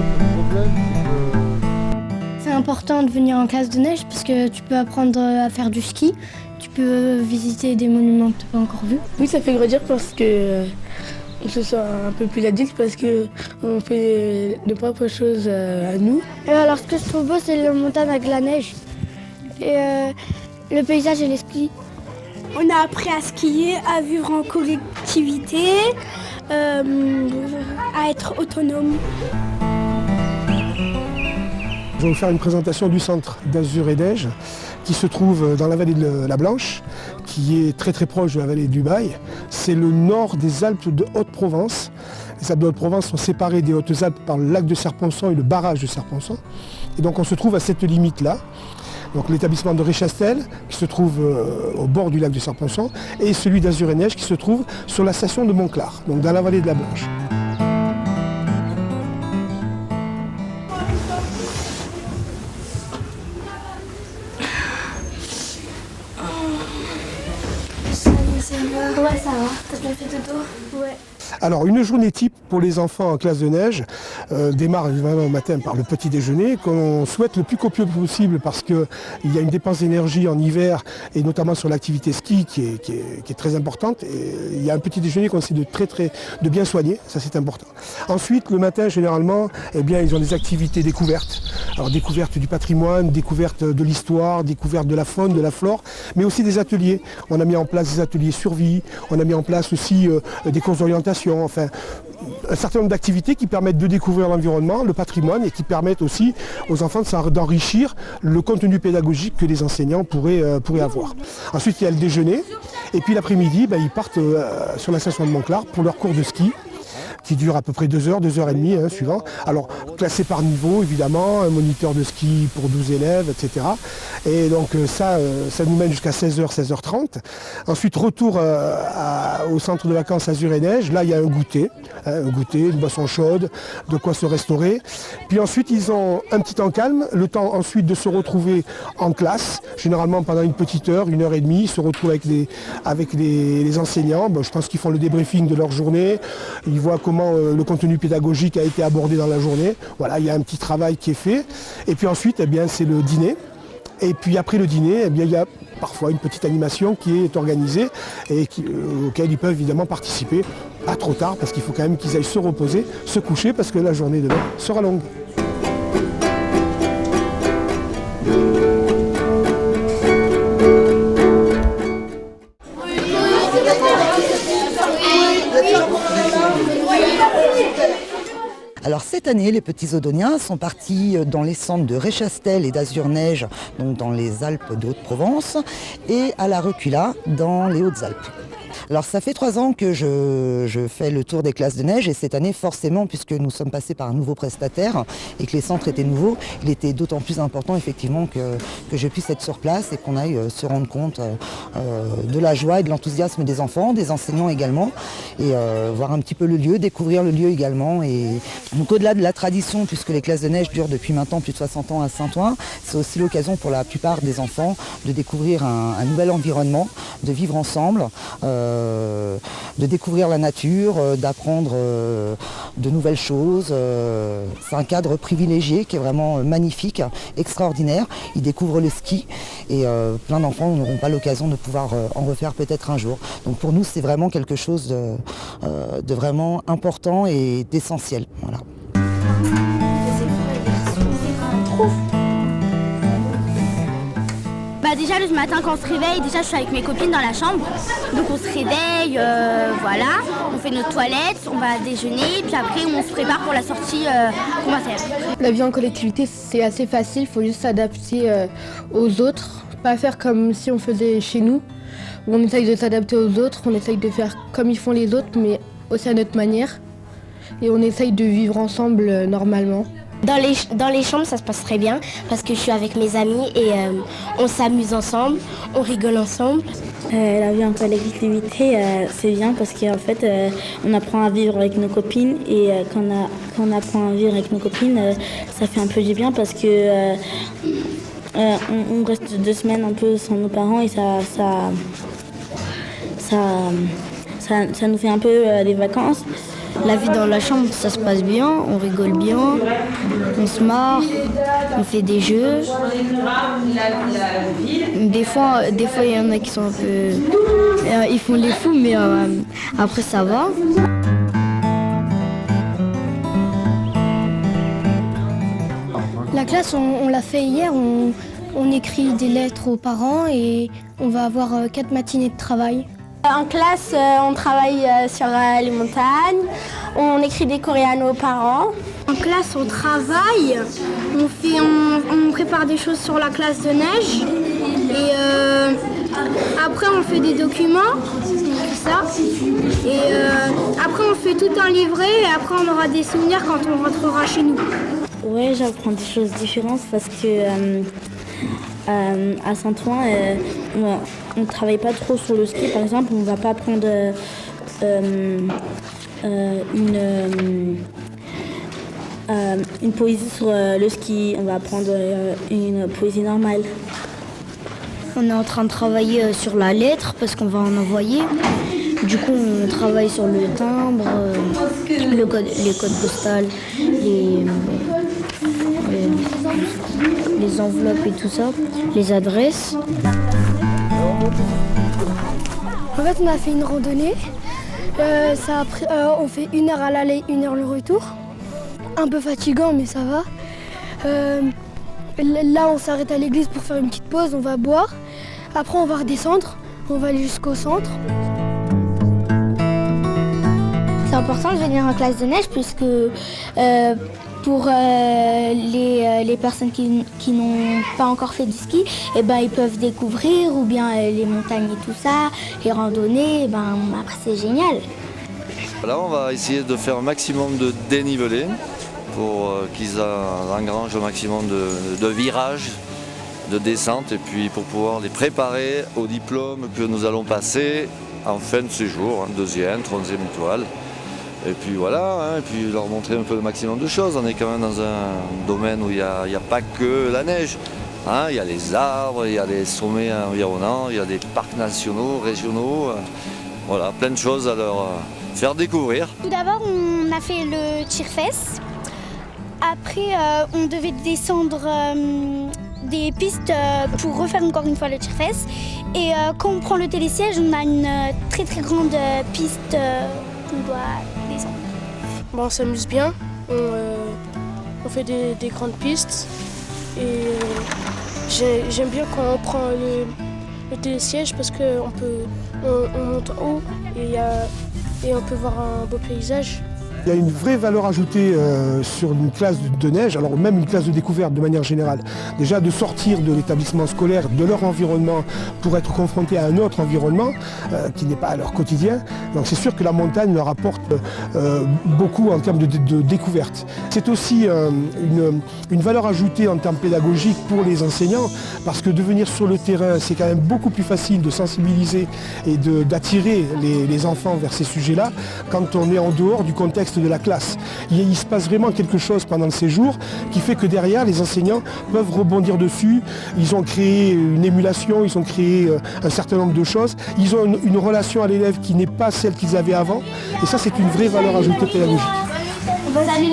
le problème, C'est important de venir en classe de neige parce que tu peux apprendre à faire du ski, tu peux visiter des monuments que tu n'as pas encore vus. Oui, ça fait grandir parce que on se sent un peu plus adulte parce qu'on fait nos propres choses à nous. Alors ce que je trouve beau, c'est les montagnes avec la neige et le paysage et les skis. On a appris à skier, à vivre en collectivité, à être autonome. Je vais vous faire une présentation du centre d'Azur et Neige qui se trouve dans la vallée de la Blanche, qui est très proche de la vallée du Bail. C'est le nord des Alpes de Haute-Provence. Les Alpes de Haute-Provence sont séparées des Hautes-Alpes par le lac de Serponçon et le barrage de Serponçon. Et donc on se trouve à cette limite-là. Donc l'établissement de Réchastel qui se trouve au bord du lac de Serponçon et celui d'Azur et Neige qui se trouve sur la station de Montclar, donc dans la vallée de la Blanche. Ouais, ça va. T'as bien fait dodo? Ouais. Alors une journée type pour les enfants en classe de neige démarre évidemment au matin par le petit déjeuner qu'on souhaite le plus copieux possible parce qu'il y a une dépense d'énergie en hiver et notamment sur l'activité ski qui est très importante. Et il y a un petit déjeuner qu'on essaie de bien soigner, ça c'est important. Ensuite le matin généralement ils ont des activités découvertes. Alors découverte du patrimoine, découverte de l'histoire, découverte de la faune, de la flore, mais aussi des ateliers. On a mis en place des ateliers survie, on a mis en place aussi des courses d'orientation, enfin un certain nombre d'activités qui permettent de découvrir l'environnement, le patrimoine et qui permettent aussi aux enfants d'enrichir le contenu pédagogique que les enseignants pourraient avoir. Ensuite il y a le déjeuner et puis l'après-midi ils partent sur la station de Montclar pour leur cours de ski qui dure à peu près 2 heures, 2 heures et demie, suivant. Alors, classé par niveau, évidemment, un moniteur de ski pour 12 élèves, etc. Et donc, ça nous mène jusqu'à 16h, 16h30. Ensuite, retour au centre de vacances Azur et Neige. Là, il y a un goûter, une boisson chaude, de quoi se restaurer. Puis ensuite, ils ont un petit temps calme, le temps ensuite de se retrouver en classe, généralement pendant une petite heure, 1 heure et demie, ils se retrouvent avec les enseignants. Je pense qu'ils font le débriefing de leur journée, ils voient comment le contenu pédagogique a été abordé dans la journée. Voilà, il y a un petit travail qui est fait. Et puis ensuite, c'est le dîner. Et puis après le dîner, il y a parfois une petite animation qui est organisée et auquel ils peuvent évidemment participer. Pas trop tard, parce qu'il faut quand même qu'ils aillent se reposer, se coucher, parce que la journée demain sera longue. Alors cette année, les petits Odoniens sont partis dans les centres de Réchastel et d'Azur-Neige, donc dans les Alpes de Haute-Provence, et à la Recula dans les Hautes-Alpes. Alors ça fait 3 ans que je fais le tour des classes de neige et cette année forcément, puisque nous sommes passés par un nouveau prestataire et que les centres étaient nouveaux, il était d'autant plus important effectivement que je puisse être sur place et qu'on aille se rendre compte de la joie et de l'enthousiasme des enfants, des enseignants également, et voir un petit peu le lieu, découvrir le lieu également. Et donc au-delà de la tradition, puisque les classes de neige durent depuis maintenant plus de 60 ans à Saint-Ouen, c'est aussi l'occasion pour la plupart des enfants de découvrir un nouvel environnement, de vivre ensemble, de découvrir la nature, d'apprendre de nouvelles choses. C'est un cadre privilégié qui est vraiment magnifique, extraordinaire. Ils découvrent le ski et plein d'enfants n'auront pas l'occasion de pouvoir en refaire peut-être un jour. Donc pour nous, c'est vraiment quelque chose de vraiment important et d'essentiel. Voilà. Déjà le matin quand on se réveille, déjà je suis avec mes copines dans la chambre, donc on se réveille, voilà, on fait notre toilette, on va déjeuner, puis après on se prépare pour la sortie qu'on va faire. La vie en collectivité c'est assez facile, il faut juste s'adapter aux autres, pas faire comme si on faisait chez nous, où on essaye de s'adapter aux autres, on essaye de faire comme ils font les autres, mais aussi à notre manière, et on essaye de vivre ensemble normalement. Dans les chambres, ça se passe très bien parce que je suis avec mes amis et on s'amuse ensemble, on rigole ensemble. La vie en collectivité, c'est bien parce qu'en fait, on apprend à vivre avec nos copines et quand on apprend à vivre avec nos copines, ça fait un peu du bien parce que on reste 2 semaines un peu sans nos parents et ça nous fait un peu des vacances. La vie dans la chambre, ça se passe bien, on rigole bien, on se marre, on fait des jeux. Des fois, il y en a qui sont un peu... ils font les fous, mais après ça va. La classe, on l'a fait hier, on écrit des lettres aux parents et on va avoir 4 matinées de travail. En classe, on travaille sur les montagnes, on écrit des coréanos aux parents. En classe, on travaille, on prépare des choses sur la classe de neige et après on fait des documents, ça. Et après on fait tout un livret et après on aura des souvenirs quand on rentrera chez nous. Ouais, j'apprends des choses différentes parce que à Saint-Ouen, on ne travaille pas trop sur le ski. Par exemple, on ne va pas prendre une poésie sur le ski. On va prendre une poésie normale. On est en train de travailler sur la lettre parce qu'on va en envoyer. Du coup, on travaille sur le timbre, les codes postales, les enveloppes et tout ça, les adresses. En fait, on a fait une randonnée. On fait 1 heure à l'aller, 1 heure le retour. Un peu fatigant, mais ça va. Là, on s'arrête à l'église pour faire une petite pause, on va boire. Après, on va redescendre, on va aller jusqu'au centre. C'est important de venir en classe de neige puisque pour les personnes qui n'ont pas encore fait du ski, ils peuvent découvrir ou bien les montagnes et tout ça, les randonnées, après c'est génial. Là on va essayer de faire un maximum de dénivelé pour qu'ils engrangent un maximum de virages, de descente et puis pour pouvoir les préparer au diplôme que nous allons passer en fin de séjour, 2e, 3e étoile. Et puis voilà, et puis leur montrer un peu le maximum de choses. On est quand même dans un domaine où il n'y a pas que la neige. Il y a les arbres, il y a les sommets environnants, il y a des parcs nationaux, régionaux. Voilà, plein de choses à leur faire découvrir. Tout d'abord, on a fait le tire-fesse. Après, on devait descendre des pistes pour refaire encore une fois le tire-fesse. Et quand on prend le télésiège, on a une très très grande piste qu'on doit descendre. On s'amuse bien, on fait des grandes pistes et j'aime bien quand on prend le télésiège parce qu'on monte en haut et on peut voir un beau paysage. Il y a une vraie valeur ajoutée sur une classe de neige, alors même une classe de découverte de manière générale. Déjà de sortir de l'établissement scolaire, de leur environnement, pour être confrontés à un autre environnement qui n'est pas leur quotidien. Donc c'est sûr que la montagne leur apporte beaucoup en termes de découverte. C'est aussi une valeur ajoutée en termes pédagogiques pour les enseignants, parce que de venir sur le terrain, c'est quand même beaucoup plus facile de sensibiliser et d'attirer les enfants vers ces sujets-là quand on est en dehors du contexte de la classe. Il se passe vraiment quelque chose pendant le séjour qui fait que derrière, les enseignants peuvent rebondir dessus. Ils ont créé une émulation, ils ont créé un certain nombre de choses. Ils ont une relation à l'élève qui n'est pas celle qu'ils avaient avant. Et ça, c'est une vraie valeur ajoutée pédagogique. Salut,